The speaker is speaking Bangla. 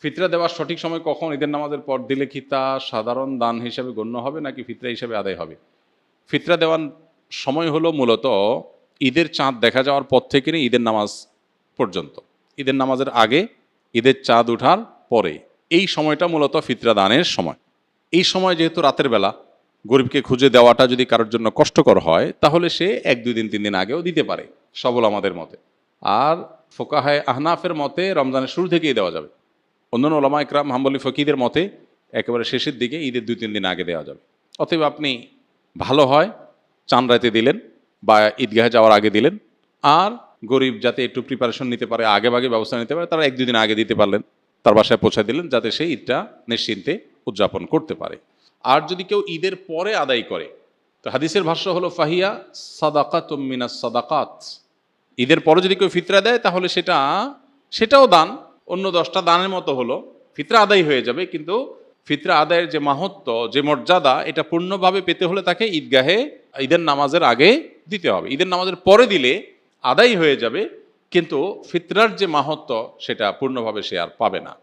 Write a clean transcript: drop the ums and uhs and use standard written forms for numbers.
ফিতরা দেওয়ার সঠিক সময় কখন? ঈদের নামাজের পর দিলে কি তা সাধারণ দান হিসাবে গণ্য হবে নাকি ফিতরা হিসাবে আদায় হবে? ফিতরা দেওয়ার সময় হলো মূলত ঈদের চাঁদ দেখা যাওয়ার পর থেকে নিয়ে ঈদের নামাজ পর্যন্ত। ঈদের নামাজের আগে, ঈদের চাঁদ ওঠার পরে, এই সময়টা মূলত ফিতরা দানের সময়। এই সময় যেহেতু রাতের বেলা, গরিবকে খুঁজে দেওয়াটা যদি কারোর জন্য কষ্টকর হয় তাহলে সে 1-2 দিন 3 দিন আগেও দিতে পারে সবল আমাদের মতে। আর ফোকাহায়ে আহনাফের মতে রমজানের শুরু থেকেই দেওয়া যাবে। অন্যান্য ওলামা ইকরাম হাম্বলি ফকিদের মতে একেবারে শেষের দিকে ঈদের 2-3 দিন আগে দেওয়া যাবে। অতএব আপনি ভালো হয় চাঁদ রাতে দিলেন বা ঈদগাহে যাওয়ার আগে দিলেন, আর গরিব যাতে একটু প্রিপারেশন নিতে পারে, আগে ভাগে ব্যবস্থা নিতে পারে, তারা 1-2 দিন আগে দিতে পারলেন, তার বাসায় পৌঁছে দিলেন যাতে সে ঈদটা নিশ্চিন্তে উদযাপন করতে পারে। আর যদি কেউ ঈদের পরে আদায় করে, তো হাদিসের ভাষ্য হলো ফাহিয়া সাদাকাতুম মিনাস সাদাকাত। ঈদের পরে যদি কেউ ফিতরা দেয় তাহলে সেটাও দান, অন্য 10টা দানের মতো হলো, ফিতরা আদায় হয়ে যাবে। কিন্তু ফিতরা আদায়ের যে মাহাত্ম্য, যে মর্যাদা, এটা পূর্ণভাবে পেতে হলে তাকে ঈদগাহে ঈদের নামাজের আগে দিতে হবে। ঈদের নামাজের পরে দিলে আদায় হয়ে যাবে, কিন্তু ফিতরার যে মাহাত্ম্য সেটা পূর্ণভাবে সে আর পাবে না।